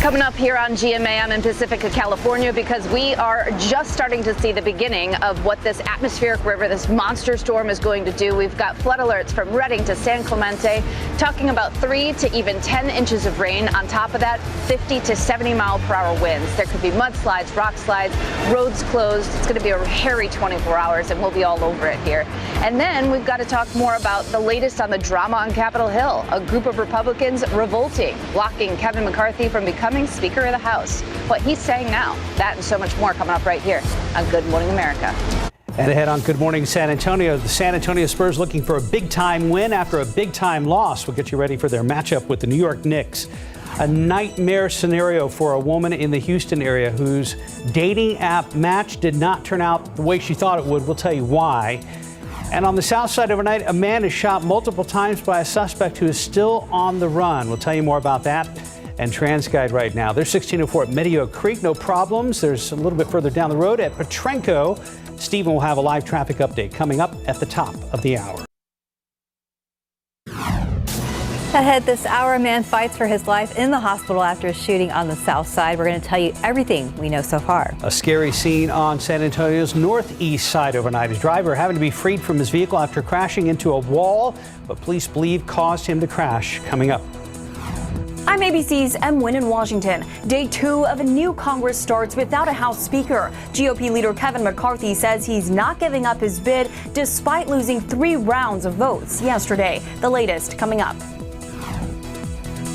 Coming up here on GMA, I'm in Pacifica, California, because we are just starting to see the beginning of what this atmospheric river, this monster storm, is going to do. We've got flood alerts from Redding to San Clemente, talking about 3 to even 10 inches of rain. On top of that, 50 to 70 mile per hour winds. There could be mudslides, rock slides, roads closed. It's going to be a hairy 24 hours, and we'll be all over it here. And then we've got to talk more about the latest on the drama on Capitol Hill. A group of Republicans revolting, blocking Kevin McCarthy from becoming Speaker of the House. What he's saying now, that and so much more coming up right here on Good Morning America. And ahead on Good Morning San Antonio, the San Antonio Spurs looking for a big-time win after a big-time loss. We'll get you ready for their matchup with the New York Knicks. A nightmare scenario for a woman in the Houston area whose dating app match did not turn out the way she thought it would. We'll tell you why. And on the south side overnight, a man is shot multiple times by a suspect who is still on the run. We'll tell you more about that. And TransGuide right now. There's 1604 at Medio Creek, no problems. There's a little bit further down the road at Petrenko. Stephen will have a live traffic update coming up at the top of the hour. Ahead this hour, a man fights for his life in the hospital after a shooting on the south side. We're going to tell you everything we know so far. A scary scene on San Antonio's northeast side overnight. His driver having to be freed from his vehicle after crashing into a wall, but police believe caused him to crash. Coming up. I'm ABC's M. Wynn in Washington. Day 2 of a new Congress starts without a House Speaker. GOP leader Kevin McCarthy says he's not giving up his bid despite losing 3 rounds of votes yesterday. The latest coming up.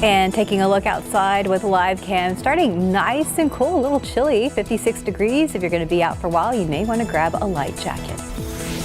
And taking a look outside with live cam, starting nice and cool, a little chilly, 56 degrees. If you're going to be out for a while, you may want to grab a light jacket.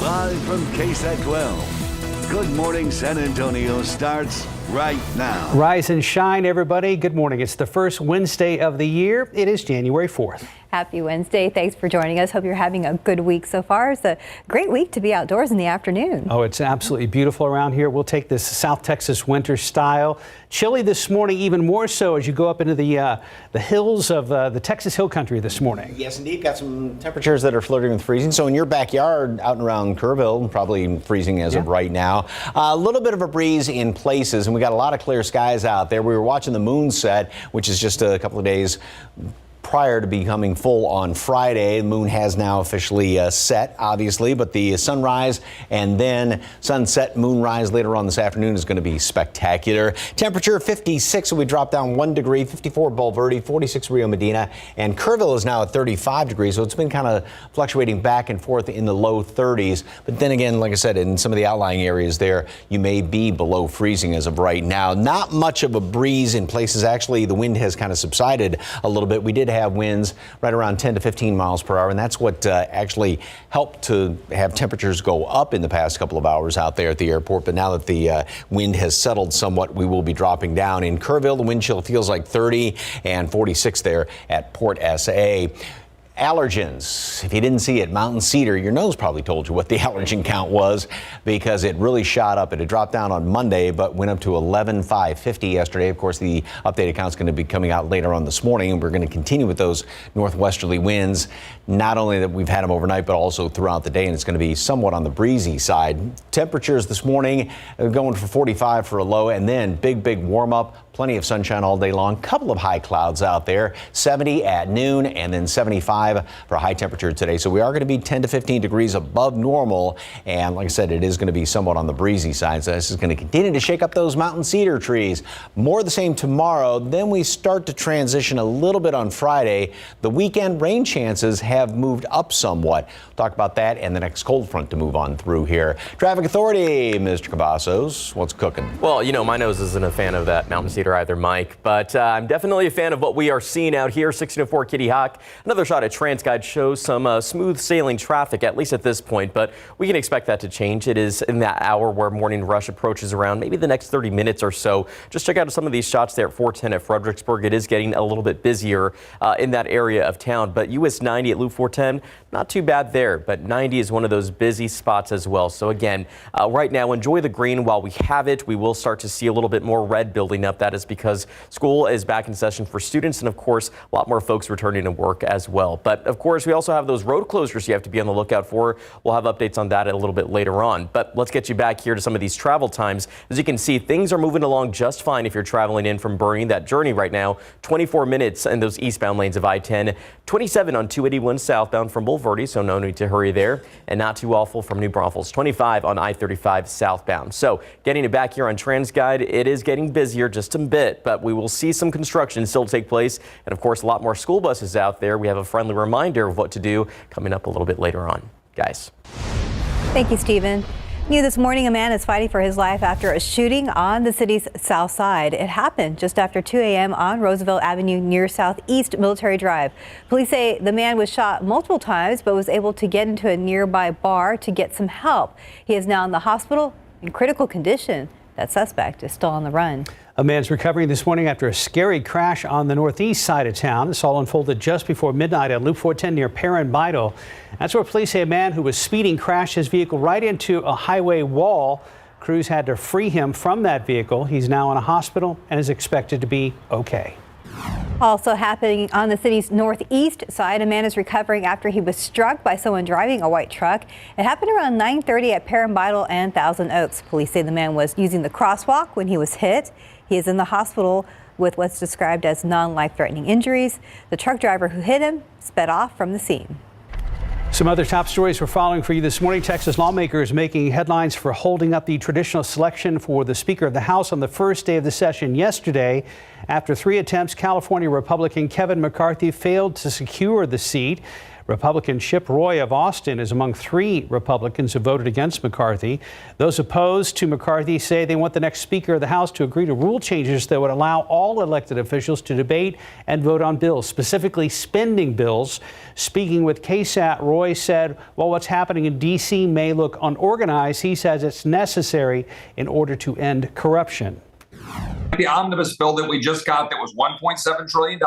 Live from KSAT 12. Good Morning San Antonio starts right now. Rise and shine, everybody. Good morning. It's the first Wednesday of the year. It is January 4th. Happy Wednesday. Thanks for joining us. Hope you're having a good week so far. It's a great week to be outdoors in the afternoon. Oh, it's absolutely beautiful around here. We'll take this South Texas winter style. Chilly this morning, even more so as you go up into the hills of the Texas Hill Country this morning. Yes, indeed. Got some temperatures that are flirting with freezing. So in your backyard out and around Kerrville, probably freezing as of right now. A little bit of a breeze in places, and we got a lot of clear skies out there. We were watching the moon set, which is just a couple of days prior to becoming full on Friday. The moon has now officially set, obviously, but the sunrise and then sunset, moonrise later on this afternoon is going to be spectacular. Temperature 56, so we drop down 1 degree, 54 Bulverde, 46 Rio Medina, and Kerrville is now at 35 degrees, so it's been kind of fluctuating back and forth in the low 30s. But then again, like I said, in some of the outlying areas there, you may be below freezing as of right now. Not much of a breeze in places. Actually, the wind has kind of subsided a little bit. We did have winds right around 10 to 15 miles per hour, and that's what actually helped to have temperatures go up in the past couple of hours out there at the airport. But now that the wind has settled somewhat, we will be dropping down. In Kerrville, the wind chill feels like 30 and 46 there at Port SA. Allergens. If you didn't see it, Mountain Cedar, your nose probably told you what the allergen count was because it really shot up. It had dropped down on Monday, but went up to 11,550 yesterday. Of course, the updated count is going to be coming out later on this morning, and we're going to continue with those northwesterly winds. Not only that we've had them overnight, but also throughout the day, and it's going to be somewhat on the breezy side. Temperatures this morning going for 45 for a low, and then big warm up. Plenty of sunshine all day long. Couple of high clouds out there. 70 at noon and then 75 for a high temperature today. So we are going to be 10 to 15 degrees above normal. And like I said, it is going to be somewhat on the breezy side. So this is going to continue to shake up those mountain cedar trees. More of the same tomorrow. Then we start to transition a little bit on Friday. The weekend rain chances have moved up somewhat. We'll talk about that and the next cold front to move on through here. Traffic Authority, Mr. Cavazos, what's cooking? Well, you know, my nose isn't a fan of that mountain cedar either, Mike, but I'm definitely a fan of what we are seeing out here. 1604 Kitty Hawk. Another shot at TransGuide shows some smooth sailing traffic, at least at this point, but we can expect that to change. It is in that hour where morning rush approaches around maybe the next 30 minutes or so. Just check out some of these shots there at 410 at Fredericksburg. It is getting a little bit busier in that area of town, but US 90 at Loop 410, not too bad there, but 90 is one of those busy spots as well. So again, right now, enjoy the green while we have it. We will start to see a little bit more red building up. That is because school is back in session for students, and of course, a lot more folks returning to work as well. But of course, we also have those road closures you have to be on the lookout for. We'll have updates on that a little bit later on. But let's get you back here to some of these travel times. As you can see, things are moving along just fine if you're traveling in from Bernie. That journey right now, 24 minutes in those eastbound lanes of I-10, 27 on 281 southbound from Bulverde, so no need to hurry there, and not too awful from New Braunfels, 25 on I-35 southbound. So getting it back here on TransGuide, it is getting busier just a bit, but we will see some construction still take place, and of course a lot more school buses out there. We have a friendly reminder of what to do coming up a little bit later on. Guys. Thank you, Stephen. New this morning, a man is fighting for his life after a shooting on the city's south side. It happened just after 2 a.m. on Roosevelt Avenue near Southeast Military Drive. Police say the man was shot multiple times but was able to get into a nearby bar to get some help. He is now in the hospital in critical condition. That suspect is still on the run. A man's recovering this morning after a scary crash on the northeast side of town. This all unfolded just before midnight at Loop 410 near Perrin Bidle. That's where police say a man who was speeding crashed his vehicle right into a highway wall. Crews had to free him from that vehicle. He's now in a hospital and is expected to be okay. Also happening on the city's northeast side, a man is recovering after he was struck by someone driving a white truck. It happened around 9:30 at Perrin Bidle and Thousand Oaks. Police say the man was using the crosswalk when he was hit. He is in the hospital with what's described as non-life-threatening injuries. The truck driver who hit him sped off from the scene. Some other top stories we're following for you this morning. Texas lawmakers making headlines for holding up the traditional selection for the Speaker of the House on the first day of the session yesterday. After 3 attempts, California Republican Kevin McCarthy failed to secure the seat. Republican Chip Roy of Austin is among 3 Republicans who voted against McCarthy. Those opposed to McCarthy say they want the next Speaker of the House to agree to rule changes that would allow all elected officials to debate and vote on bills, specifically spending bills. Speaking with KSAT, Roy said, while what's happening in D.C. may look unorganized, he says it's necessary in order to end corruption. The omnibus bill that we just got that was $1.7 trillion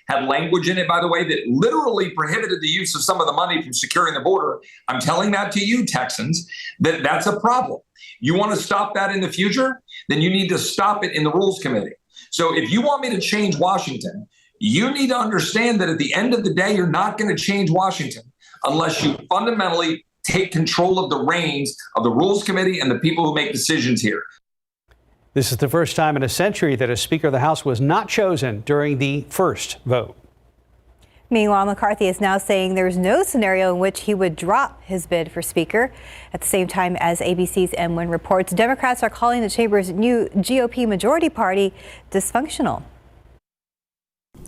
had language in it, by the way, that literally prohibited the use of some of the money from securing the border. I'm telling that to you, Texans, that's a problem. You want to stop that in the future? Then you need to stop it in the Rules Committee. So if you want me to change Washington, you need to understand that at the end of the day, you're not going to change Washington unless you fundamentally take control of the reins of the Rules Committee and the people who make decisions here. This is the first time in a century that a Speaker of the House was not chosen during the first vote. Meanwhile, McCarthy is now saying there's no scenario in which he would drop his bid for Speaker. At the same time, as ABC's M. Wynn reports, Democrats are calling the chamber's new GOP majority party dysfunctional.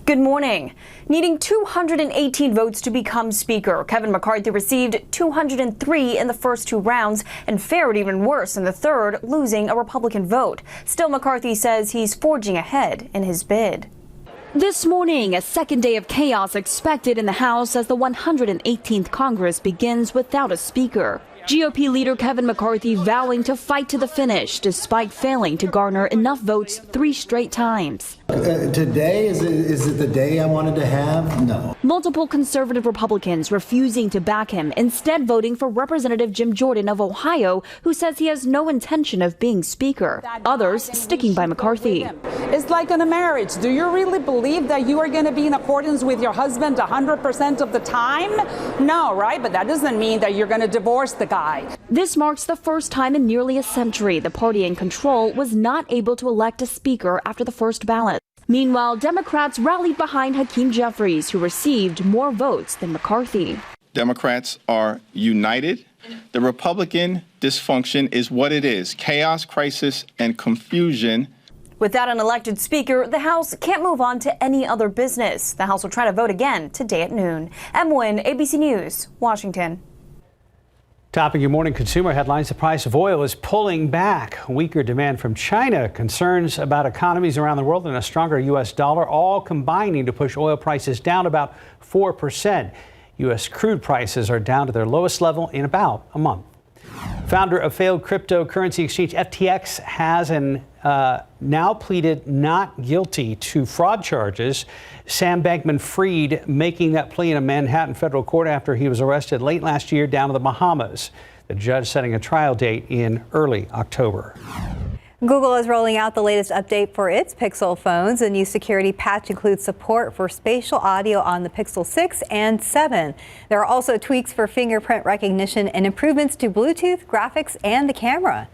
Good morning. Needing 218 votes to become Speaker, Kevin McCarthy received 203 in the first 2 rounds and fared even worse in the third, losing a Republican vote. Still, McCarthy says he's forging ahead in his bid. This morning, a second day of chaos expected in the House as the 118th Congress begins without a Speaker. GOP leader Kevin McCarthy vowing to fight to the finish despite failing to garner enough votes 3 straight times. Today, is it the day I wanted to have? No. Multiple conservative Republicans refusing to back him, instead voting for Representative Jim Jordan of Ohio, who says he has no intention of being Speaker. Others sticking by McCarthy. It's like in a marriage. Do you really believe that you are going to be in accordance with your husband 100% of the time? No, right? But that doesn't mean that you're going to divorce the guy. This marks the first time in nearly a century the party in control was not able to elect a Speaker after the first ballot. Meanwhile, Democrats rallied behind Hakeem Jeffries, who received more votes than McCarthy. Democrats are united. The Republican dysfunction is what it is: chaos, crisis, and confusion. Without an elected Speaker, the House can't move on to any other business. The House will try to vote again today at noon. M. Wynn, ABC News, Washington. Topping your morning consumer headlines, the price of oil is pulling back. Weaker demand from China, concerns about economies around the world, and a stronger U.S. dollar, all combining to push oil prices down about 4%. U.S. crude prices are down to their lowest level in about a month. Founder of failed cryptocurrency exchange FTX has an now pleaded not guilty to fraud charges. Sam Bankman-Fried making that plea in a Manhattan federal court after he was arrested late last year down in the Bahamas. The judge setting a trial date in early October. Google is rolling out the latest update for its Pixel phones. A new security patch includes support for spatial audio on the Pixel 6 and 7. There are also tweaks for fingerprint recognition and improvements to Bluetooth, graphics, and the camera.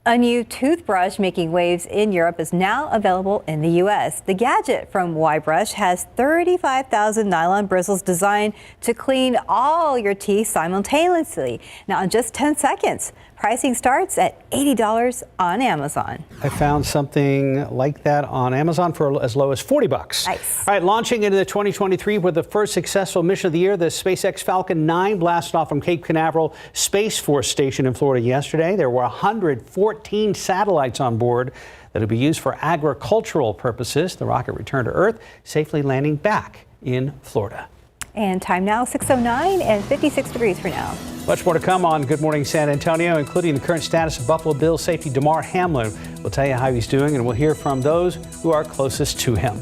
A new toothbrush making waves in Europe is now available in the U.S. The gadget from Y-Brush has 35,000 nylon bristles designed to clean all your teeth simultaneously. Now, in just 10 seconds. Pricing starts at $80 on Amazon. I found something like that on Amazon for as low as $40. Nice. All right, launching into the 2023 with the first successful mission of the year, the SpaceX Falcon 9 blasted off from Cape Canaveral Space Force Station in Florida yesterday. There were 114 satellites on board that will be used for agricultural purposes. The rocket returned to Earth, safely landing back in Florida. And time now, 6:09 and 56 degrees for now. Much more to come on Good Morning San Antonio, including the current status of Buffalo Bills safety Damar Hamlin. We'll tell you how he's doing, and we'll hear from those who are closest to him.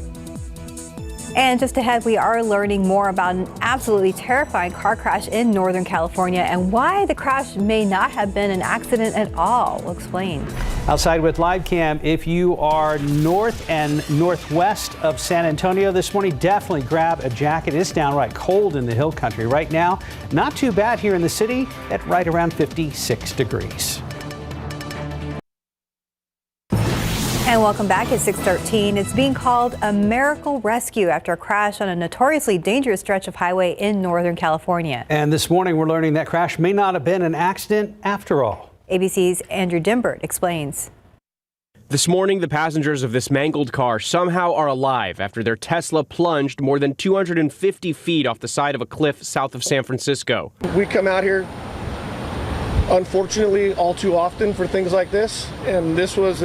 And just ahead, we are learning more about an absolutely terrifying car crash in Northern California and why the crash may not have been an accident at all. We'll explain. Outside with Live Cam, if you are north and northwest of San Antonio this morning, definitely grab a jacket. It's downright cold in the hill country right now. Not too bad here in the city at right around 56 degrees. And welcome back at 6:13. It's being called a miracle rescue after a crash on a notoriously dangerous stretch of highway in Northern California. And this morning, we're learning that crash may not have been an accident after all. ABC's Andrew Dimbert explains. This morning, the passengers of this mangled car somehow are alive after their Tesla plunged more than 250 feet off the side of a cliff south of San Francisco. We come out here, unfortunately, all too often for things like this, and this was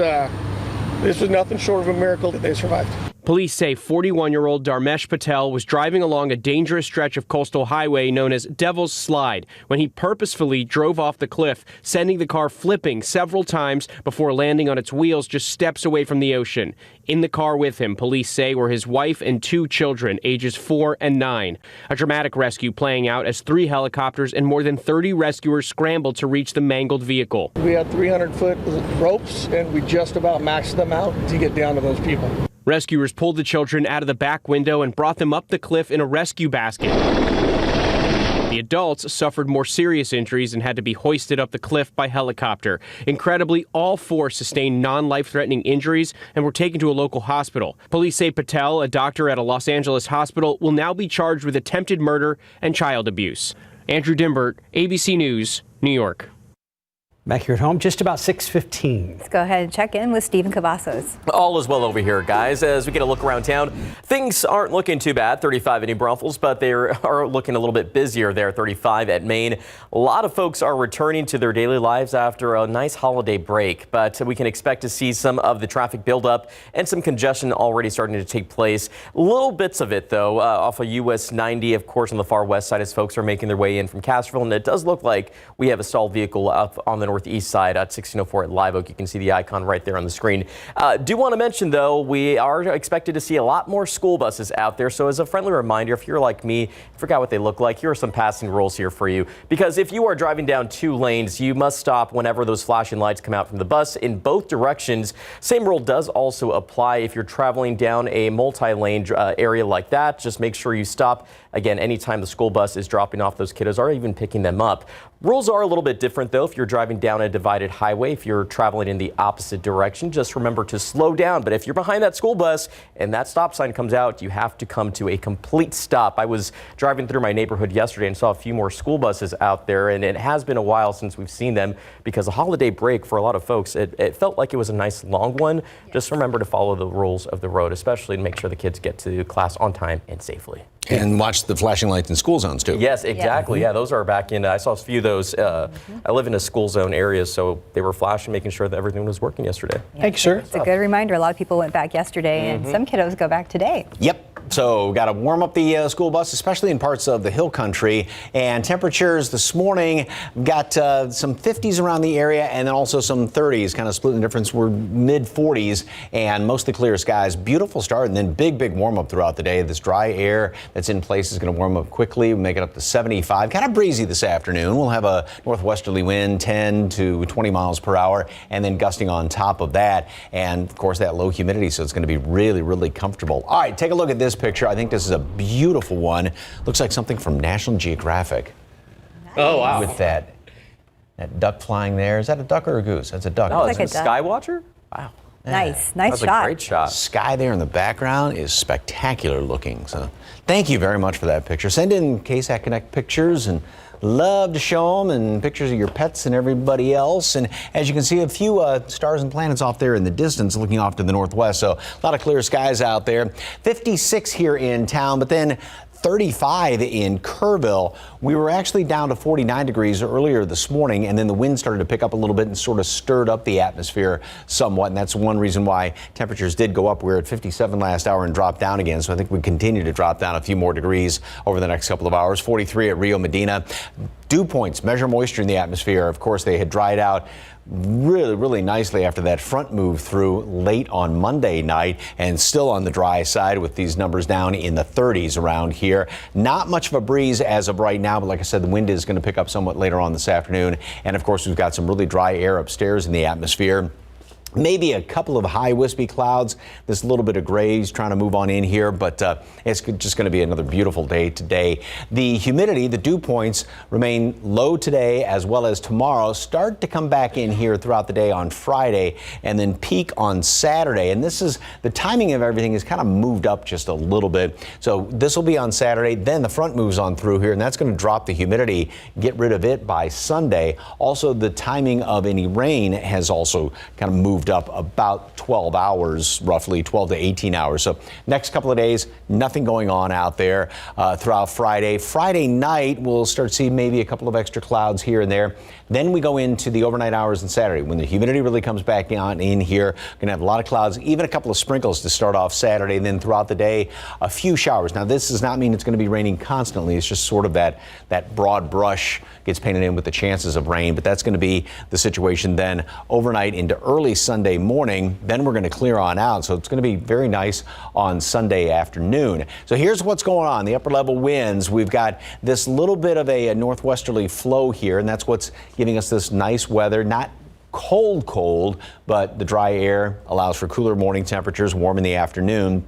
nothing short of a miracle that they survived. Police say 41-year-old Dharmesh Patel was driving along a dangerous stretch of coastal highway known as Devil's Slide when he purposefully drove off the cliff, sending the car flipping several times before landing on its wheels just steps away from the ocean. In the car with him, police say, were his wife and 2 children, ages 4 and 9. A dramatic rescue playing out as 3 helicopters and more than 30 rescuers scrambled to reach the mangled vehicle. We had 300-foot ropes, and we just about maxed them out to get down to those people. Rescuers pulled the children out of the back window and brought them up the cliff in a rescue basket. The adults suffered more serious injuries and had to be hoisted up the cliff by helicopter. Incredibly, all 4 sustained non-life-threatening injuries and were taken to a local hospital. Police say Patel, a doctor at a Los Angeles hospital, will now be charged with attempted murder and child abuse. Andrew Dimbert, ABC News, New York. Back here at home, just about 6:15. Let's go ahead and check in with Stephen Cavazos. All is well over here, guys. As we get a look around town, things aren't looking too bad. 35 in New Braunfels, but they are looking a little bit busier there. 35 at Maine. A lot of folks are returning to their daily lives after a nice holiday break, but we can expect to see some of the traffic buildup and some congestion already starting to take place. Little bits of it, though, off of US 90, of course, on the far west side as folks are making their way in from Castroville, and it does look like we have a stalled vehicle up on the northeast side at 1604 at Live Oak. You can see the icon right there on the screen. Do want to mention, though, we are expected to see a lot more school buses out there. So as a friendly reminder, if you're like me, forgot what they look like, here are some passing rules here for you. Because if you are driving down 2 lanes, you must stop whenever those flashing lights come out from the bus in both directions. Same rule does also apply if you're traveling down a multi-lane area like that. Just make sure you stop, again, anytime the school bus is dropping off those kiddos or even picking them up. Rules are a little bit different, though, if you're driving down a divided highway. If you're traveling in the opposite direction, just remember to slow down. But if you're behind that school bus and that stop sign comes out, you have to come to a complete stop. I was driving through my neighborhood yesterday and saw a few more school buses out there, and it has been a while since we've seen them because the holiday break for a lot of folks, it felt like it was a nice long one. Yes. Just remember to follow the rules of the road, especially to make sure the kids get to class on time and safely. And watch the flashing lights in school zones, too. Yes, exactly. Yeah, those are back in. I saw a few of those. I live in a school zone area, so they were flashing, making sure that everything was working yesterday. Yeah. Thanks, sir. It's a good reminder. A lot of people went back yesterday, and some kiddos go back today. Yep. So got to warm up the school bus, especially in parts of the hill country. And temperatures this morning got some 50s around the area and then also some 30s, kind of splitting the difference. We're mid 40s and mostly clear skies. Beautiful start and then big warm up throughout the day. This dry air that's in place is going to warm up quickly. We'll make it up to 75. Kind of breezy this afternoon. We'll have a northwesterly wind 10 to 20 miles per hour and then gusting on top of that. And of course that low humidity, so it's going to be really comfortable. All right, take a look at this picture. I think this is a beautiful one. Looks like something from National Geographic. Nice. Oh, wow. With that duck flying there. Is that a duck or a goose? That's a duck. Oh, it's like a Skywatcher? Wow. Nice That's shot. A great shot. Sky there in the background is spectacular looking. So thank you very much for that picture. Send in KSAT Connect pictures and love to show them, and pictures of your pets and everybody else. And as you can see, a few stars and planets off there in the distance looking off to the northwest. So a lot of clear skies out there. 56 here in town, but then 35 in Kerrville. We were actually down to 49 degrees earlier this morning, and then the wind started to pick up a little bit and sort of stirred up the atmosphere somewhat, and that's one reason why temperatures did go up. We were at 57 last hour and dropped down again, so I think we continue to drop down a few more degrees over the next couple of hours. 43 at Rio Medina. Dew points measure moisture in the atmosphere. Of course, they had dried out really nicely after that front move through late on Monday night, and still on the dry side with these numbers down in the 30s around here. Not much of a breeze as of right now, but like I said, the wind is going to pick up somewhat later on this afternoon. And of course, we've got some really dry air upstairs in the atmosphere. Maybe a couple of high wispy clouds. This little bit of grays trying to move on in here, but it's just going to be another beautiful day today. The humidity, the dew points remain low today as well as tomorrow. Start to come back in here throughout the day on Friday and then peak on Saturday. And this is the timing of everything is kind of moved up just a little bit. So this will be on Saturday. Then the front moves on through here, and that's going to drop the humidity, get rid of it by Sunday. Also, the timing of any rain has also kind of moved up about 12 hours, roughly 12 to 18 hours. So next couple of days, nothing going on out there throughout Friday. Friday night, we'll start to see maybe a couple of extra clouds here and there. Then we go into the overnight hours on Saturday when the humidity really comes back on in here. Going to have a lot of clouds, even a couple of sprinkles to start off Saturday. And then throughout the day, a few showers. Now, this does not mean it's going to be raining constantly. It's just sort of that broad brush gets painted in with the chances of rain. But that's going to be the situation then overnight into early Sunday morning. Then we're going to clear on out. So it's going to be very nice on Sunday afternoon. So here's what's going on. The upper level winds. We've got this little bit of a northwesterly flow here, and that's what's giving us this nice weather. Not cold, but the dry air allows for cooler morning temperatures, warm in the afternoon.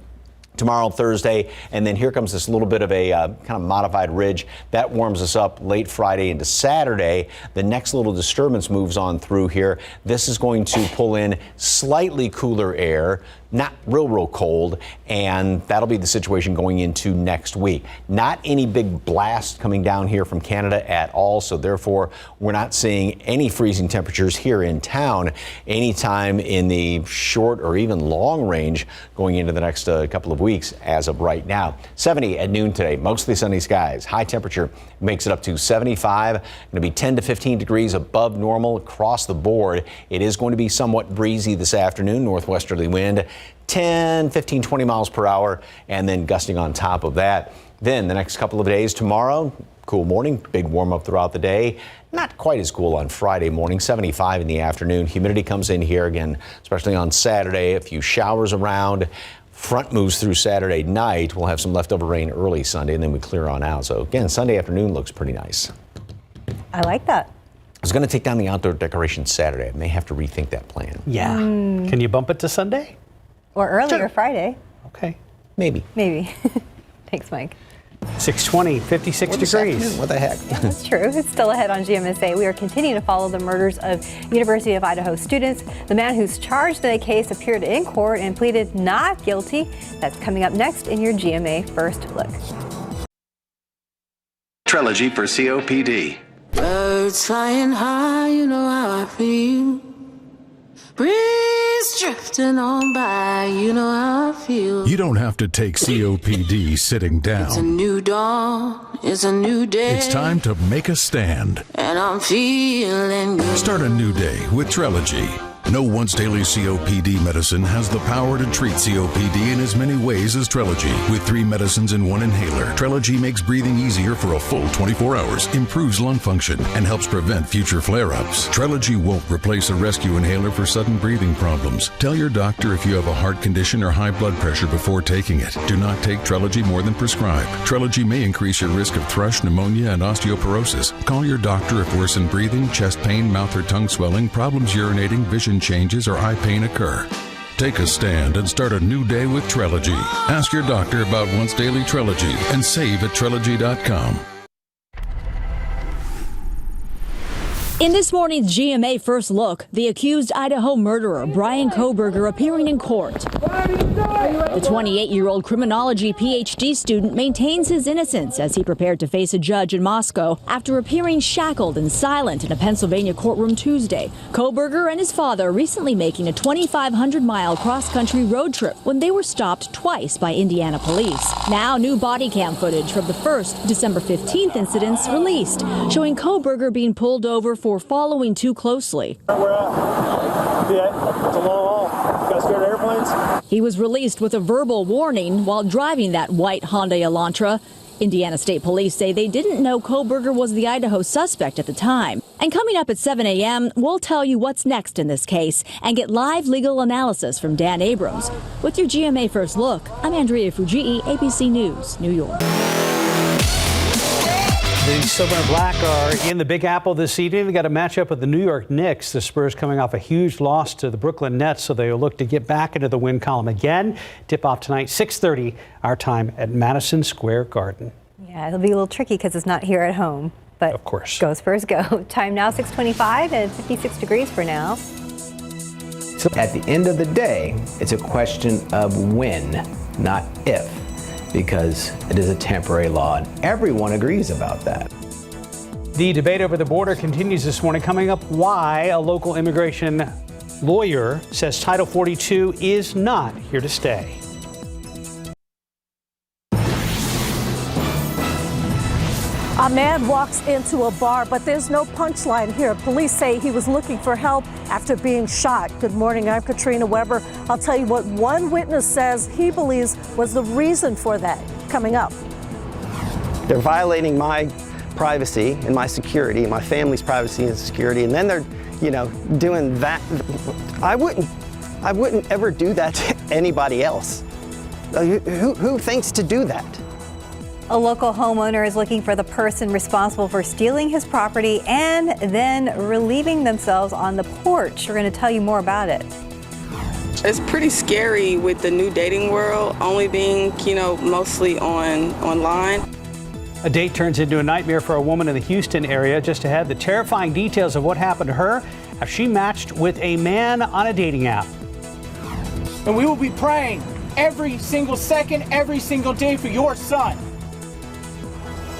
Tomorrow, Thursday, and then here comes this little bit of a kind of modified ridge that warms us up late Friday into Saturday. The next little disturbance moves on through here. This is going to pull in slightly cooler air, not real cold, and that'll be the situation going into next week. Not any big blast coming down here from Canada at all, so therefore we're not seeing any freezing temperatures here in town anytime in the short or even long range going into the next couple of weeks as of right now. 70 at noon today, mostly sunny skies. High temperature makes it up to 75. Going to be 10 to 15 degrees above normal across the board. It is going to be somewhat breezy this afternoon, northwesterly wind 10, 15, 20 miles per hour, and then gusting on top of that. Then the next couple of days, tomorrow, cool morning, big warm up throughout the day. Not quite as cool on Friday morning, 75 in the afternoon. Humidity comes in here again, especially on Saturday. A few showers around. Front moves through Saturday night. We'll have some leftover rain early Sunday, and then we clear on out. So again, Sunday afternoon looks pretty nice. I like that. I was going to take down the outdoor decorations Saturday. I may have to rethink that plan. Yeah. Can you bump it to Sunday? Or earlier Friday. Okay. Maybe. Thanks, Mike. 620, 56 degrees. What the heck? Yeah, that's true. It's still ahead on GMSA. We are continuing to follow the murders of University of Idaho students. The man who's charged in the case appeared in court and pleaded not guilty. That's coming up next in your GMA First Look. Trelegy for COPD. Birds flying high, you know how I feel. Breeze drifting on by, you know how I feel. You don't have to take COPD sitting down. It's a new dawn, it's a new day. It's time to make a stand. And I'm feeling good. Start a new day with Trelegy. No once daily COPD medicine has the power to treat COPD in as many ways as Trelegy. With 3 medicines in 1 inhaler, Trelegy makes breathing easier for a full 24 hours, improves lung function, and helps prevent future flare-ups. Trelegy won't replace a rescue inhaler for sudden breathing problems. Tell your doctor if you have a heart condition or high blood pressure before taking it. Do not take Trelegy more than prescribed. Trelegy may increase your risk of thrush, pneumonia, and osteoporosis. Call your doctor if worsened breathing, chest pain, mouth or tongue swelling, problems urinating, vision changes, or eye pain occur. Take a stand and start a new day with Trelegy. Ask your doctor about once daily Trelegy and save at Trelegy.com. In this morning's GMA First Look, the accused Idaho murderer Bryan Kohberger appearing in court. The 28-year-old criminology PhD student maintains his innocence as he prepared to face a judge in Moscow after appearing shackled and silent in a Pennsylvania courtroom Tuesday. Kohberger and his father recently making a 2,500-mile cross-country road trip when they were stopped twice by Indiana police. Now new body cam footage from the first December 15th incidents released, showing Kohberger being pulled over for following too closely. We're at. Yeah, it's a long haul. You guys scared of airplanes? He was released with a verbal warning while driving that white Hyundai Elantra. Indiana State Police say they didn't know Kohberger was the Idaho suspect at the time. And coming up at 7 a.m., we'll tell you what's next in this case and get live legal analysis from Dan Abrams. With your GMA First Look, I'm Andrea Fujii, ABC News, New York. The Silver and Black are in the Big Apple this evening. They got a matchup with the New York Knicks. The Spurs coming off a huge loss to the Brooklyn Nets, so they will look to get back into the win column again. Tip off tonight, 6:30 our time at Madison Square Garden. Yeah, it'll be a little tricky because it's not here at home. But of course, go Spurs, go. Time now 6:25 and 56 degrees for now. So at the end of the day, it's a question of when, not if, because it is a temporary law, and everyone agrees about that. The debate over the border continues this morning. Coming up, why a local immigration lawyer says Title 42 is not here to stay. A man walks into a bar, but there's no punchline here. Police say he was looking for help after being shot. Good morning, I'm Katrina Weber. I'll tell you what one witness says he believes was the reason for that. Coming up. They're violating my privacy and my security, my family's privacy and security, and then they're, doing that. I wouldn't ever do that to anybody else. Who thinks to do that? A local homeowner is looking for the person responsible for stealing his property and then relieving themselves on the porch. We're going to tell you more about it. It's pretty scary with the new dating world only being, mostly online. A date turns into a nightmare for a woman in the Houston area. Just ahead, the terrifying details of what happened to her after she matched with a man on a dating app. And we will be praying every single second, every single day for your son.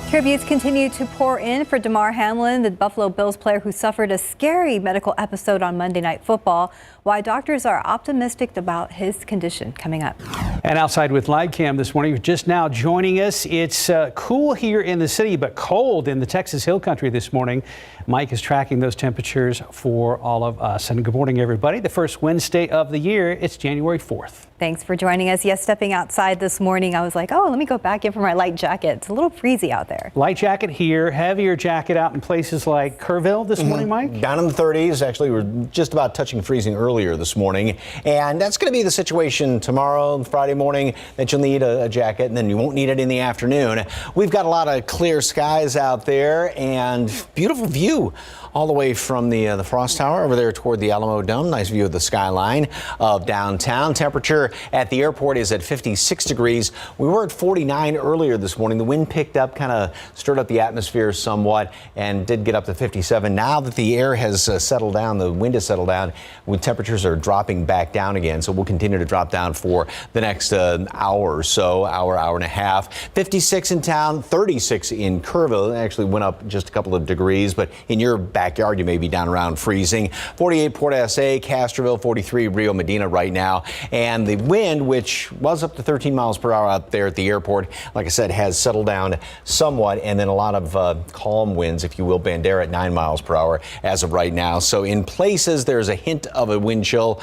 Tributes continue to pour in for Damar Hamlin, the Buffalo Bills player who suffered a scary medical episode on Monday Night Football. Why doctors are optimistic about his condition. Coming up. And outside with live cam this morning, just now joining us. It's cool here in the city, but cold in the Texas Hill Country this morning. Mike is tracking those temperatures for all of us. And good morning, everybody. The first Wednesday of the year. It's January 4th. Thanks for joining us. Yes, stepping outside this morning, I was like, oh, let me go back in for my light jacket. It's a little breezy out there. Light jacket here, heavier jacket out in places like Kerrville this morning, Mike? Down in the 30s. Actually, we're just about touching freezing earlier this morning. And that's going to be the situation tomorrow, Friday morning, that you'll need a jacket, and then you won't need it in the afternoon. We've got a lot of clear skies out there and beautiful view all the way from the Frost Tower over there toward the Alamo Dome. Nice view of the skyline of downtown. Temperature at the airport is at 56 degrees. We were at 49 earlier this morning. The wind picked up, kind of stirred up the atmosphere somewhat, and did get up to 57. Now that the air has settled down, the wind has settled down, when temperatures are dropping back down again. So we'll continue to drop down for the next hour or so, hour and a half. 56 in town, 36 in Kerrville. It actually went up just a couple of degrees, but in your back backyard, you may be down around freezing. 48 Port SA, Castroville, 43 Rio Medina right now. And the wind, which was up to 13 miles per hour out there at the airport, like I said, has settled down somewhat. And then a lot of calm winds, if you will. Bandera at 9 miles per hour as of right now. So in places, there's a hint of a wind chill.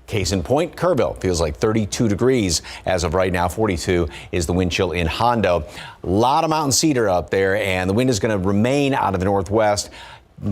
Case in point, Kerrville feels like 32 degrees as of right now. 42 is the wind chill in Hondo. A lot of mountain cedar up there, and the wind is going to remain out of the northwest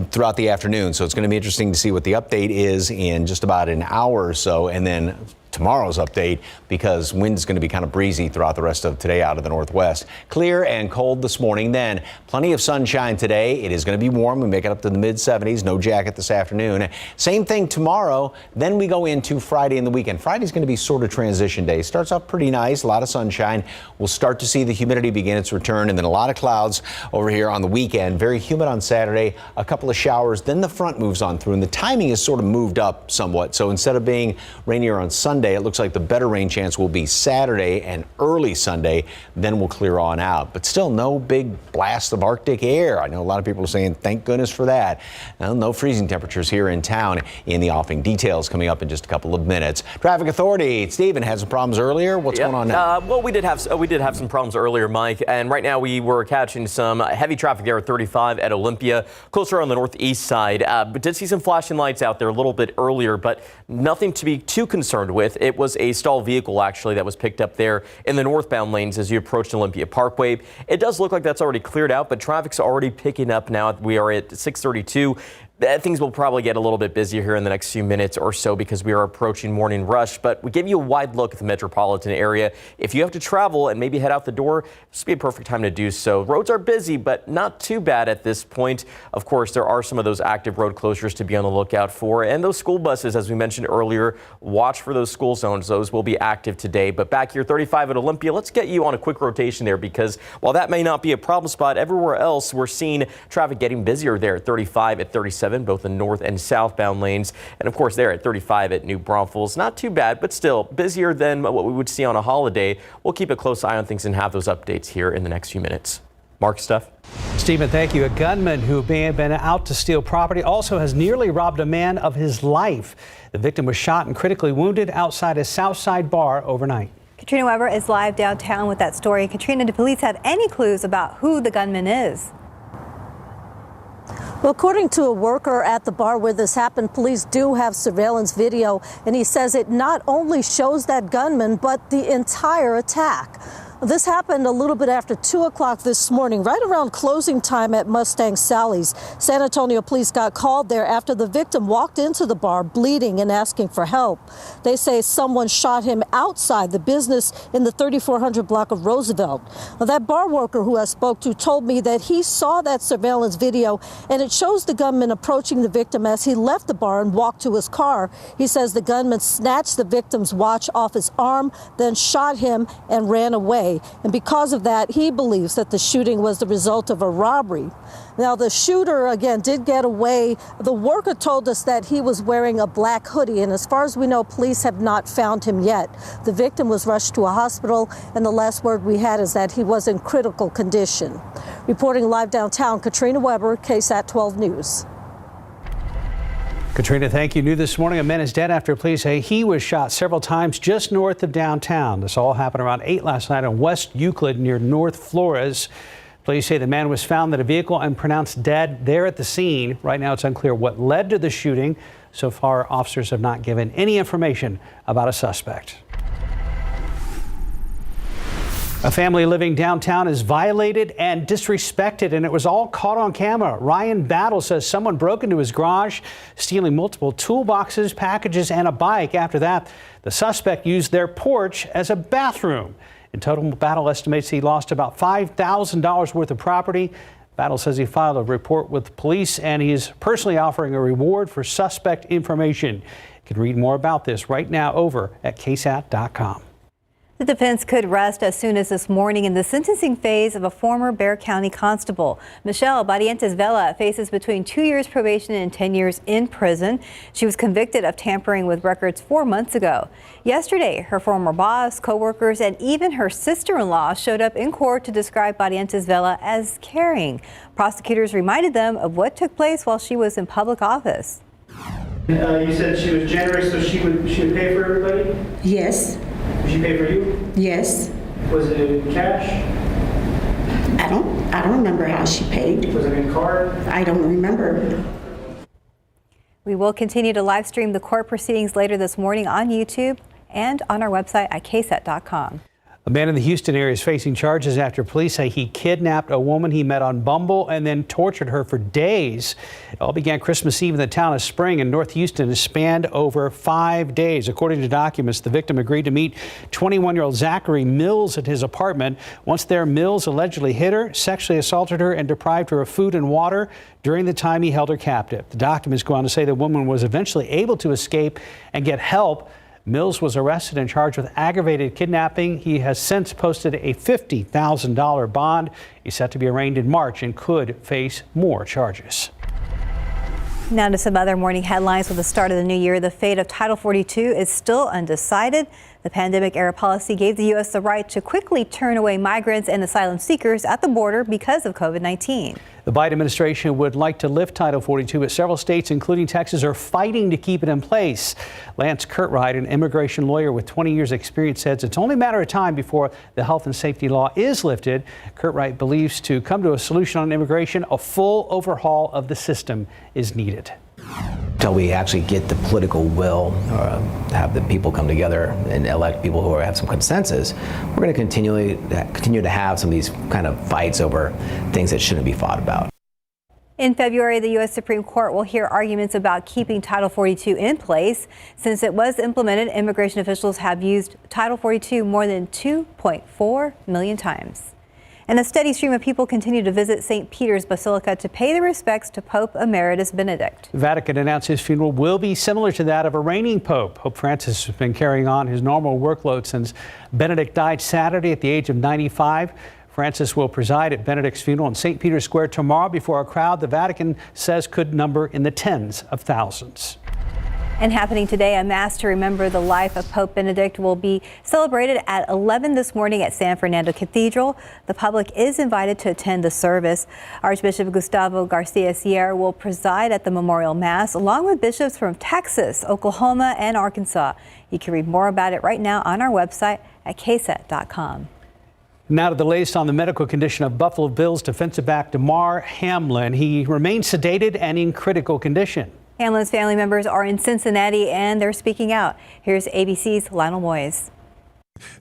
throughout the afternoon. So it's going to be interesting to see what the update is in just about an hour or so, and then tomorrow's update, because wind's going to be kind of breezy throughout the rest of today out of the northwest. Clear and cold this morning, then plenty of sunshine today. It is going to be warm. We make it up to the mid-70s. No jacket this afternoon. Same thing tomorrow. Then we go into Friday and the weekend. Friday's going to be sort of transition day. Starts off pretty nice, a lot of sunshine. We'll start to see the humidity begin its return, and then a lot of clouds over here on the weekend. Very humid on Saturday, a couple of showers. Then the front moves on through, and the timing is sort of moved up somewhat. So instead of being rainier on Sunday, it looks like the better rain chance will be Saturday and early Sunday. Then we'll clear on out. But still no big blast of Arctic air. I know a lot of people are saying thank goodness for that. Well, no freezing temperatures here in town in the offing. Details coming up in just a couple of minutes. Traffic Authority, Stephen had some problems earlier. What's going on now? Well, we did have some problems earlier, Mike. And right now we were catching some heavy traffic there at 35 at Olympia, closer on the northeast side. But did see some flashing lights out there a little bit earlier, but nothing to be too concerned with. It was a stalled vehicle, actually, that was picked up there in the northbound lanes as you approached Olympia Parkway. It does look like that's already cleared out, but traffic's already picking up now. We are at 6:32. Things will probably get a little bit busier here in the next few minutes or so because we are approaching morning rush. But we give you a wide look at the metropolitan area. If you have to travel and maybe head out the door, this would be a perfect time to do so. Roads are busy, but not too bad at this point. Of course, there are some of those active road closures to be on the lookout for. And those school buses, as we mentioned earlier, watch for those school zones. Those will be active today. But back here, 35 at Olympia, let's get you on a quick rotation there, because while that may not be a problem spot, everywhere else we're seeing traffic getting busier there at 35 at 37. Both the north and southbound lanes. And of course, there at 35 at New Braunfels. Not too bad, but still busier than what we would see on a holiday. We'll keep a close eye on things and have those updates here in the next few minutes. Mark, Steph. Stephen, thank you. A gunman who may have been out to steal property also has nearly robbed a man of his life. The victim was shot and critically wounded outside a Southside bar overnight. Katrina Weber is live downtown with that story. Katrina, do police have any clues about who the gunman is? Well, according to a worker at the bar where this happened, police do have surveillance video, and he says it not only shows that gunman, but the entire attack. This happened a little bit after 2 o'clock this morning, right around closing time at Mustang Sally's. San Antonio police got called there after the victim walked into the bar bleeding and asking for help. They say someone shot him outside the business in the 3400 block of Roosevelt. Well, that bar worker who I spoke to told me that he saw that surveillance video, and it shows the gunman approaching the victim as he left the bar and walked to his car. He says the gunman snatched the victim's watch off his arm, then shot him and ran away. And because of that, he believes that the shooting was the result of a robbery. Now, the shooter, again, did get away. The worker told us that he was wearing a black hoodie, and as far as we know, police have not found him yet. The victim was rushed to a hospital, and the last word we had is that he was in critical condition. Reporting live downtown, Katrina Weber, KSAT 12 News. Katrina, thank you. New this morning, a man is dead after police say he was shot several times just north of downtown. This all happened around 8 last night on West Euclid near North Flores. Police say the man was found in a vehicle and pronounced dead there at the scene. Right now, it's unclear what led to the shooting. So far, officers have not given any information about a suspect. A family living downtown is violated and disrespected, and it was all caught on camera. Ryan Battle says someone broke into his garage, stealing multiple toolboxes, packages, and a bike. After that, the suspect used their porch as a bathroom. In total, Battle estimates he lost about $5,000 worth of property. Battle says he filed a report with police, and he is personally offering a reward for suspect information. You can read more about this right now over at ksat.com. The defense could rest as soon as this morning in the sentencing phase of a former Bexar County constable. Michelle Barrientos Vela faces between 2 years probation and 10 years in prison. She was convicted of tampering with records 4 months ago. Yesterday, her former boss, co-workers, and even her sister-in-law showed up in court to describe Barrientos Vela as caring. Prosecutors reminded them of what took place while she was in public office. You said she was generous, so she would pay for everybody? Yes. Did she pay for you? Yes. Was it in cash? I don't remember how she paid. Was it in card? I don't remember. We will continue to live stream the court proceedings later this morning on YouTube and on our website at ksat.com. A man in the Houston area is facing charges after police say he kidnapped a woman he met on Bumble and then tortured her for days. It all began Christmas Eve in the town of Spring in North Houston and spanned over 5 days. According to documents, the victim agreed to meet 21-year-old Zachary Mills at his apartment. Once there, Mills allegedly hit her, sexually assaulted her, and deprived her of food and water during the time he held her captive. The documents go on to say the woman was eventually able to escape and get help. Mills was arrested and charged with aggravated kidnapping. He has since posted a $50,000 bond. He's set to be arraigned in March and could face more charges. Now to some other morning headlines. With the start of the new year, the fate of Title 42 is still undecided. The pandemic-era policy gave the U.S. the right to quickly turn away migrants and asylum seekers at the border because of COVID-19. The Biden administration would like to lift Title 42, but several states, including Texas, are fighting to keep it in place. Lance Curtright, an immigration lawyer with 20 years experience, says it's only a matter of time before the health and safety law is lifted. Curtright believes to come to a solution on immigration, a full overhaul of the system is needed. Until we actually get the political will, have the people come together and elect people who have some consensus, we're going to continue to have some of these kind of fights over things that shouldn't be fought about. In February, the U.S. Supreme Court will hear arguments about keeping Title 42 in place. Since it was implemented, immigration officials have used Title 42 more than 2.4 million times. And a steady stream of people continue to visit St. Peter's Basilica to pay their respects to Pope Emeritus Benedict. The Vatican announced his funeral will be similar to that of a reigning pope. Pope Francis has been carrying on his normal workload since Benedict died Saturday at the age of 95. Francis will preside at Benedict's funeral in St. Peter's Square tomorrow before a crowd the Vatican says could number in the tens of thousands. And happening today, a mass to remember the life of Pope Benedict will be celebrated at 11 this morning at San Fernando Cathedral. The public is invited to attend the service. Archbishop Gustavo Garcia Sierra will preside at the memorial mass, along with bishops from Texas, Oklahoma, and Arkansas. You can read more about it right now on our website at ksat.com. Now to the latest on the medical condition of Buffalo Bills defensive back Damar Hamlin. He remains sedated and in critical condition. Hamlin's family members are in Cincinnati and they're speaking out. Here's ABC's Lionel Moyes.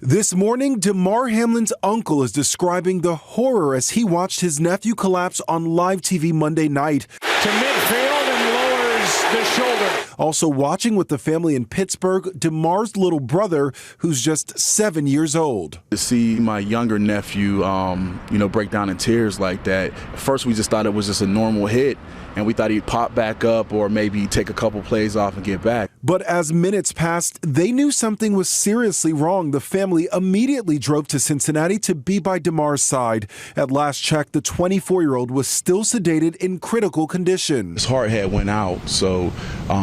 This morning, Damar Hamlin's uncle is describing the horror as he watched his nephew collapse on live TV Monday night. To midfield and lowers the shoulder. Also watching with the family in Pittsburgh, Damar's little brother, who's just 7 years old. To see my younger nephew, break down in tears like that, at first we just thought it was just a normal hit. And we thought he'd pop back up or maybe take a couple plays off and get back. But as minutes passed, they knew something was seriously wrong. The family immediately drove to Cincinnati to be by Damar's side. At last check, the 24-year-old was still sedated in critical condition. His heart had went out, so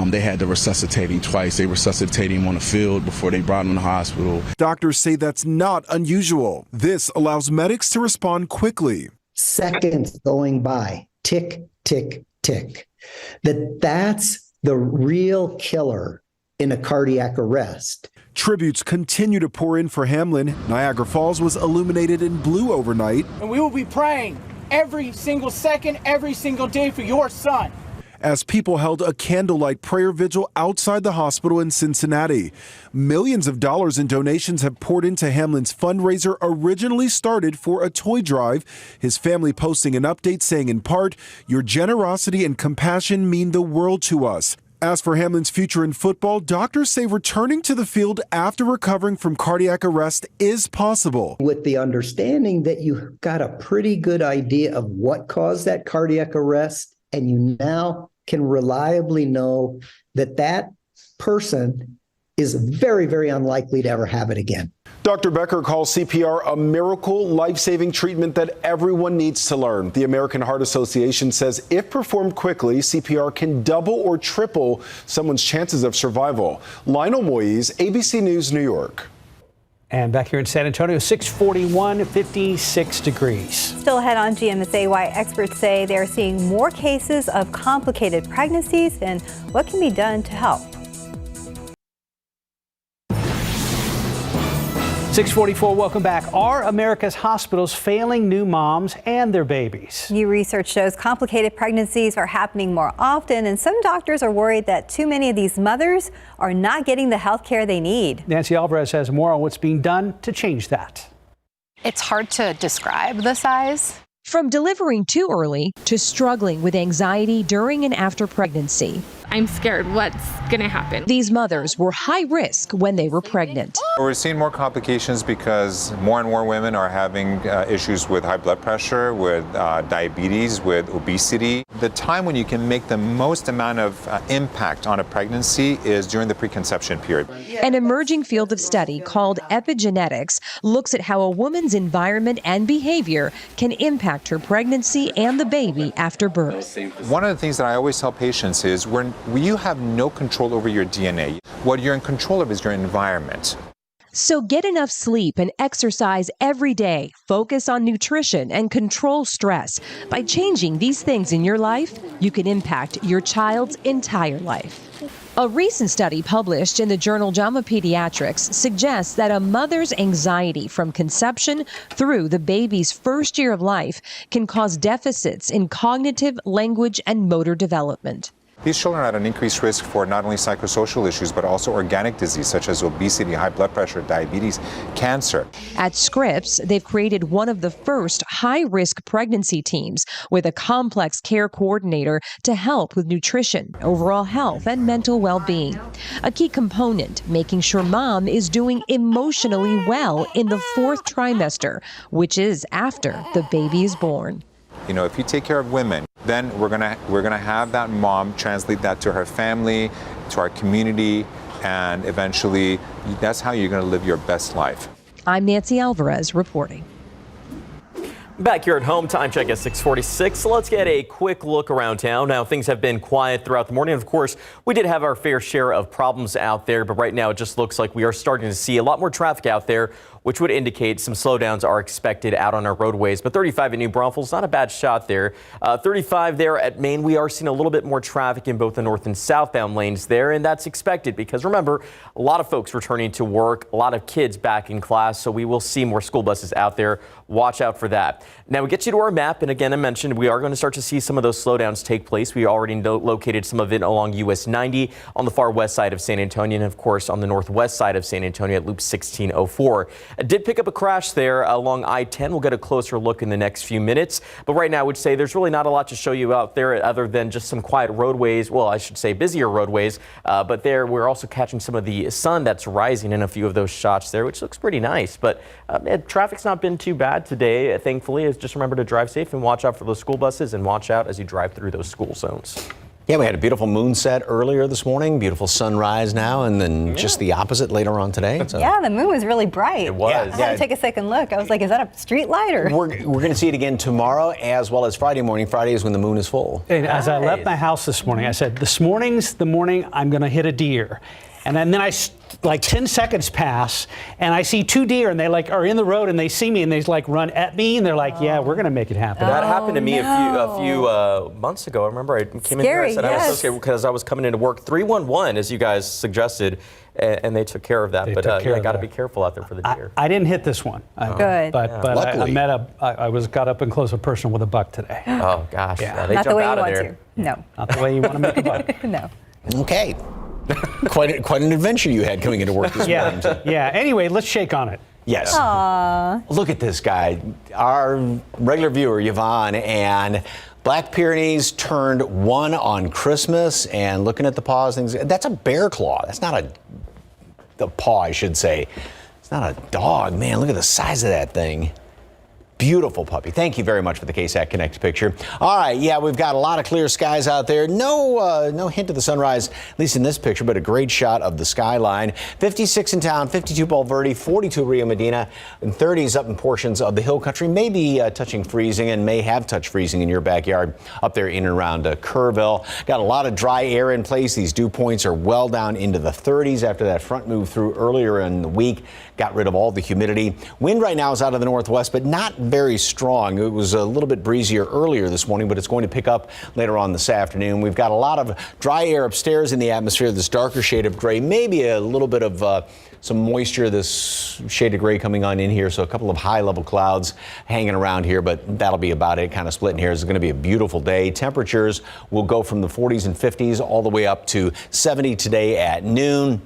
they had to resuscitate him twice. They resuscitated him on the field before they brought him to the hospital. Doctors say that's not unusual. This allows medics to respond quickly. Seconds going by, tick, tick, tick. That's the real killer in a cardiac arrest. Tributes continue to pour in for Hamlin. Niagara Falls was illuminated in blue overnight. And we will be praying every single second, every single day for your son. As people held a candlelight prayer vigil outside the hospital in Cincinnati. Millions of dollars in donations have poured into Hamlin's fundraiser, originally started for a toy drive. His family posting an update saying in part, "Your generosity and compassion mean the world to us." As for Hamlin's future in football, doctors say returning to the field after recovering from cardiac arrest is possible. With the understanding that you've got a pretty good idea of what caused that cardiac arrest, and you now can reliably know that that person is very, very unlikely to ever have it again. Dr. Becker calls CPR a miracle, life-saving treatment that everyone needs to learn. The American Heart Association says if performed quickly, CPR can double or triple someone's chances of survival. Lionel Moise, ABC News, New York. And back here in San Antonio, 641, 56 degrees. Still ahead on GMSA, why experts say they're seeing more cases of complicated pregnancies and what can be done to help. 644, welcome back. Are America's hospitals failing new moms and their babies? New research shows complicated pregnancies are happening more often, and some doctors are worried that too many of these mothers are not getting the health care they need. Nancy Alvarez has more on what's being done to change that. It's hard to describe the size. From delivering too early to struggling with anxiety during and after pregnancy. I'm scared what's going to happen. These mothers were high risk when they were pregnant. We're seeing more complications because more and more women are having issues with high blood pressure, with diabetes, with obesity. The time when you can make the most amount of impact on a pregnancy is during the preconception period. An emerging field of study called epigenetics looks at how a woman's environment and behavior can impact her pregnancy and the baby after birth. One of the things that I always tell patients is when you have no control over your DNA, what you're in control of is your environment. So get enough sleep and exercise every day. Focus on nutrition and control stress. By changing these things in your life, you can impact your child's entire life. A recent study published in the journal JAMA Pediatrics suggests that a mother's anxiety from conception through the baby's first year of life can cause deficits in cognitive, language, and motor development. These children are at an increased risk for not only psychosocial issues, but also organic disease such as obesity, high blood pressure, diabetes, cancer. At Scripps, they've created one of the first high-risk pregnancy teams with a complex care coordinator to help with nutrition, overall health, and mental well-being. A key component, making sure mom is doing emotionally well in the 4th trimester, which is after the baby is born. You know, if you take care of women, then we're gonna have that mom translate that to her family, to our community, and eventually that's how you're gonna live your best life. I'm Nancy Alvarez reporting. Back here at home, time check at 6:46. So let's get a quick look around town. Now, things have been quiet throughout the morning. Of course, we did have our fair share of problems out there, but right now it just looks like we are starting to see a lot more traffic out there, which would indicate some slowdowns are expected out on our roadways. But 35 at New Braunfels, not a bad shot there. 35 there at Maine, we are seeing a little bit more traffic in both the north and southbound lanes there, and that's expected because remember, a lot of folks returning to work, a lot of kids back in class, so we will see more school buses out there. Watch out for that. Now we get you to our map, and again, I mentioned we are going to start to see some of those slowdowns take place. We already located some of it along US 90 on the far west side of San Antonio, and of course on the northwest side of San Antonio at Loop 1604. I did pick up a crash there along I-10. We'll get a closer look in the next few minutes, but right now I would say there's really not a lot to show you out there other than just some quiet roadways. Well, I should say busier roadways, but there we're also catching some of the sun that's rising in a few of those shots there, which looks pretty nice. But traffic's not been too bad today, thankfully. Just remember to drive safe and watch out for those school buses and watch out as you drive through those school zones. Yeah, we had a beautiful moon set earlier this morning, beautiful sunrise now, and then just the opposite later on today. So. Yeah, the moon was really bright. It was. I had to take a second look. I was like, is that a street light? Or? We're going to see it again tomorrow as well as Friday morning. Friday is when the moon is full. And as I left my house this morning, I said, this morning's the morning I'm going to hit a deer. And then like 10 seconds pass and I see 2 deer and they like are in the road and they see me and they like run at me and they're like, yeah, we're going to make it happen. That happened to me a few months ago. I remember I came in here and said I was okay because I was coming into work 311 as you guys suggested and they took care of that. But I got to be careful out there for the deer. I didn't hit this one. Good. But I got up and close and personal with a buck today. Oh gosh. Yeah. They Not the jump way out you of want there. to. No. Not the way you want to make a buck. No. Okay. Quite an adventure you had coming into work this morning. Yeah. Anyway, let's shake on it. Yes. Aww. Look at this guy, our regular viewer, Yvonne, and Black Pyrenees turned 1 on Christmas, and looking at the paws, things. That's a bear claw. That's not the paw, I should say. It's not a dog. Man, look at the size of that thing. Beautiful puppy. Thank you very much for the KSAT Connect picture. All right, yeah, we've got a lot of clear skies out there. No hint of the sunrise, at least in this picture, but a great shot of the skyline. 56 in town, 52 Bulverde, 42 Rio Medina, and 30s up in portions of the hill country. Maybe touching freezing and may have touched freezing in your backyard up there in and around Kerrville. Got a lot of dry air in place. These dew points are well down into the 30s after that front moved through earlier in the week. Got rid of all the humidity. Wind right now is out of the northwest, but not very strong. It was a little bit breezier earlier this morning, but it's going to pick up later on this afternoon. We've got a lot of dry air upstairs in the atmosphere, this darker shade of gray, maybe a little bit of some moisture, this shade of gray coming on in here. So a couple of high level clouds hanging around here, but that'll be about it. Kind of splitting here. It's going to be a beautiful day. Temperatures will go from the 40s and 50s all the way up to 70 today at noon.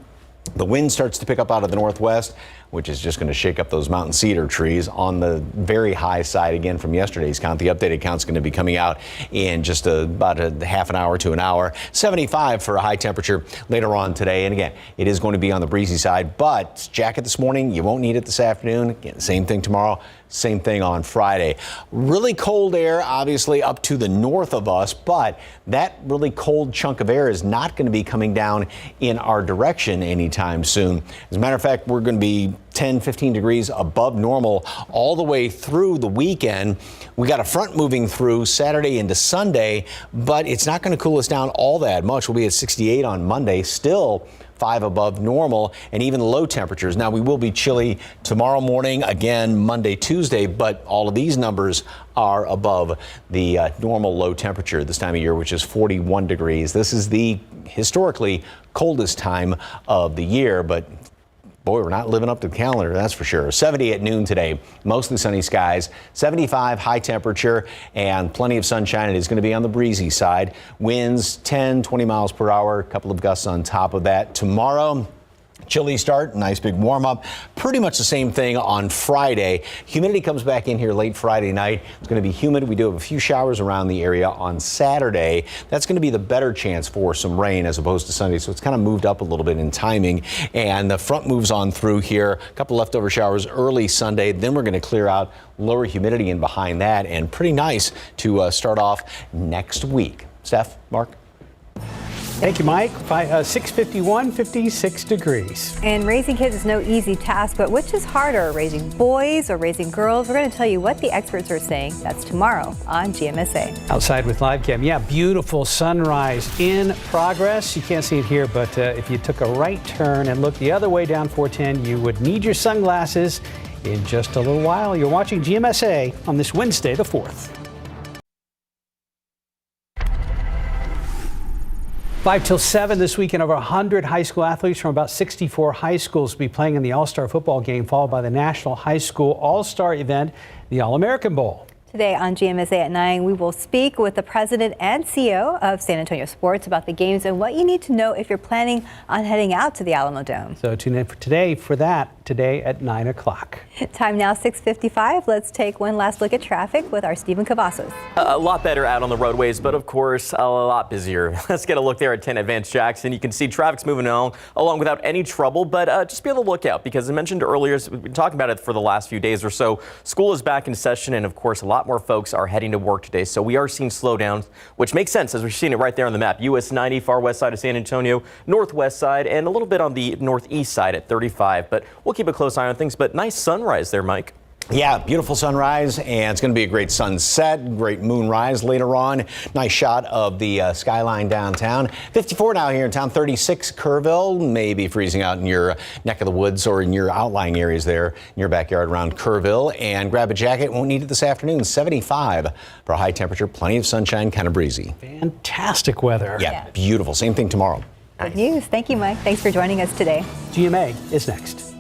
The wind starts to pick up out of the northwest, which is just going to shake up those mountain cedar trees on the very high side again from yesterday's count. The updated count's going to be coming out in just about a half an hour to an hour. 75 for a high temperature later on today. And again, it is going to be on the breezy side, but jacket this morning, you won't need it this afternoon. Again, same thing tomorrow. Same thing on Friday. Really cold air, obviously, up to the north of us, but that really cold chunk of air is not going to be coming down in our direction anytime soon. As a matter of fact, we're going to be 10, 15 degrees above normal all the way through the weekend. We got a front moving through Saturday into Sunday, but it's not going to cool us down all that much. We'll be at 68 on Monday, still 5 above normal, and even low temperatures. Now, we will be chilly tomorrow morning, again Monday, Tuesday, but all of these numbers are above the normal low temperature this time of year, which is 41 degrees. This is the historically coldest time of the year, but boy, we're not living up to the calendar, that's for sure. 70 at noon today, mostly sunny skies, 75 high temperature and plenty of sunshine. It is going to be on the breezy side. Winds 10, 20 miles per hour, a couple of gusts on top of that. Tomorrow, chilly start, nice big warm up. Pretty much the same thing on Friday. Humidity comes back in here late Friday night. It's going to be humid. We do have a few showers around the area on Saturday. That's going to be the better chance for some rain as opposed to Sunday. So it's kind of moved up a little bit in timing. And the front moves on through here. A couple leftover showers early Sunday. Then we're going to clear out lower humidity in behind that. And pretty nice to start off next week. Steph, Mark. Thank you, Mike. 6:51, 56 degrees. And raising kids is no easy task, but which is harder, raising boys or raising girls? We're going to tell you what the experts are saying. That's tomorrow on GMSA. Outside with live cam. Yeah, beautiful sunrise in progress. You can't see it here, but if you took a right turn and looked the other way down 410, you would need your sunglasses in just a little while. You're watching GMSA on this Wednesday, the 4th. 5 till 7 this weekend, over 100 high school athletes from about 64 high schools will be playing in the All-Star football game, followed by the National High School All-Star event, the All-American Bowl. Today on GMSA at 9, we will speak with the president and CEO of San Antonio Sports about the games and what you need to know if you're planning on heading out to the Alamo Dome. So tune in for that today at 9 o'clock. Time now 6:55. Let's take one last look at traffic with our Stephen Cavazos. A lot better out on the roadways, but of course a lot busier. Let's get a look there at 10 Advance Jackson. You can see traffic's moving along without any trouble, but just be on the lookout because I mentioned earlier, we've been talking about it for the last few days or so. School is back in session, and of course a lot more folks are heading to work today, so we are seeing slowdowns, which makes sense as we're seeing it right there on the map. US 90, far west side of San Antonio, northwest side, and a little bit on the northeast side at 35, but we'll keep a close eye on things. But nice sunrise there, Mike. Yeah, beautiful sunrise, and it's going to be a great sunset, great moonrise later on. Nice shot of the skyline downtown. 54 now here in town, 36 Kerrville, maybe freezing out in your neck of the woods or in your outlying areas there in your backyard around Kerrville. And grab a jacket, won't need it this afternoon. 75 for a high temperature, plenty of sunshine, kind of breezy. Fantastic weather. Yeah, beautiful. Same thing tomorrow. Good news. Thank you, Mike. Thanks for joining us today. GMA is next.